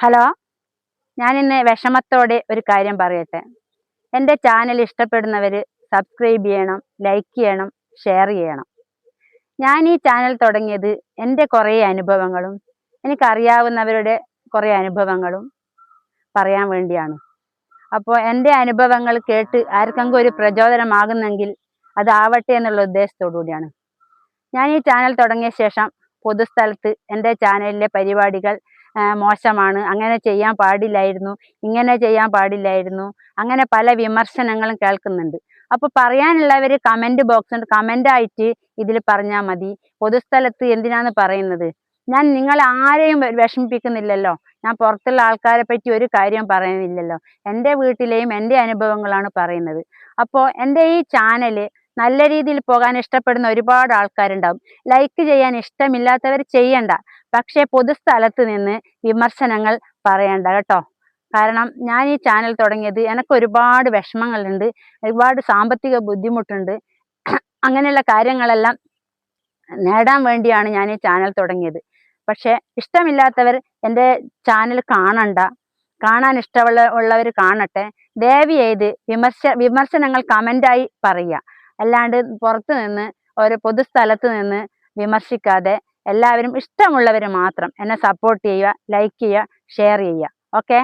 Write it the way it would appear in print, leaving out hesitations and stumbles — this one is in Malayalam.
ഹലോ, ഞാനിന്ന് വിഷമത്തോടെ ഒരു കാര്യം പറയട്ടെ. എൻ്റെ ചാനൽ ഇഷ്ടപ്പെടുന്നവർ സബ്സ്ക്രൈബ് ചെയ്യണം, ലൈക്ക് ചെയ്യണം, ഷെയർ ചെയ്യണം. ഞാൻ ഈ ചാനൽ തുടങ്ങിയത് എൻ്റെ കുറേ അനുഭവങ്ങളും എനിക്കറിയാവുന്നവരുടെ കുറേ അനുഭവങ്ങളും പറയാൻ വേണ്ടിയാണ്. അപ്പോൾ എൻ്റെ അനുഭവങ്ങൾ കേട്ട് ആർക്കെങ്കിലും ഒരു പ്രചോദനമാകുന്നെങ്കിൽ അതാവട്ടെ എന്നുള്ള ഉദ്ദേശത്തോടു കൂടിയാണ്. ഞാൻ ഈ ചാനൽ തുടങ്ങിയ ശേഷം പൊതുസ്ഥലത്ത് എൻ്റെ ചാനലിലെ പരിപാടികൾ മോശമാണ്, അങ്ങനെ ചെയ്യാൻ പാടില്ലായിരുന്നു, ഇങ്ങനെ ചെയ്യാൻ പാടില്ലായിരുന്നു, അങ്ങനെ പല വിമർശനങ്ങളും കേൾക്കുന്നുണ്ട്. അപ്പോൾ പറയാനുള്ളവർ കമൻറ്റ് ബോക്സ് കമൻ്റായിട്ട് ഇതിൽ പറഞ്ഞാൽ മതി. പൊതുസ്ഥലത്ത് എന്തിനാണ് പറയുന്നത്? ഞാൻ നിങ്ങൾ ആരെയും വിഷമിപ്പിക്കുന്നില്ലല്ലോ. ഞാൻ പുറത്തുള്ള ആൾക്കാരെ പറ്റി ഒരു കാര്യം പറയുന്നില്ലല്ലോ. എൻ്റെ വീട്ടിലെയും എൻ്റെ അനുഭവങ്ങളാണ് പറയുന്നത്. അപ്പോൾ എൻ്റെ ഈ ചാനൽ നല്ല രീതിയിൽ പോകാൻ ഇഷ്ടപ്പെടുന്ന ഒരുപാട് ആൾക്കാരുണ്ടാവും. ലൈക്ക് ചെയ്യാൻ ഇഷ്ടമില്ലാത്തവർ ചെയ്യണ്ട, പക്ഷേ പൊതുസ്ഥലത്ത് നിന്ന് വിമർശനങ്ങൾ പറയണ്ട കേട്ടോ. കാരണം ഞാൻ ഈ ചാനൽ തുടങ്ങിയത് എനിക്ക് ഒരുപാട് വിഷമങ്ങളുണ്ട്, ഒരുപാട് സാമ്പത്തിക ബുദ്ധിമുട്ടുണ്ട്. അങ്ങനെയുള്ള കാര്യങ്ങളെല്ലാം നേടാൻ വേണ്ടിയാണ് ഞാൻ ഈ ചാനൽ തുടങ്ങിയത്. പക്ഷേ ഇഷ്ടമില്ലാത്തവർ എൻ്റെ ചാനൽ കാണണ്ട, കാണാൻ ഇഷ്ടമുള്ളവർ കാണട്ടെ. ദയവ് ചെയ്ത് വിമർശനങ്ങൾ കമൻ്റായി പറയുക, അല്ലാണ്ട് പുറത്ത് നിന്ന് ഒരു പൊതുസ്ഥലത്ത് നിന്ന് വിമർശിക്കാതെ എല്ലാവരും ഇഷ്ടമുള്ളവർ മാത്രം എന്നെ സപ്പോർട്ട് ചെയ്യുക, ലൈക്ക് ചെയ്യുക, ഷെയർ ചെയ്യുക. ഓക്കെ.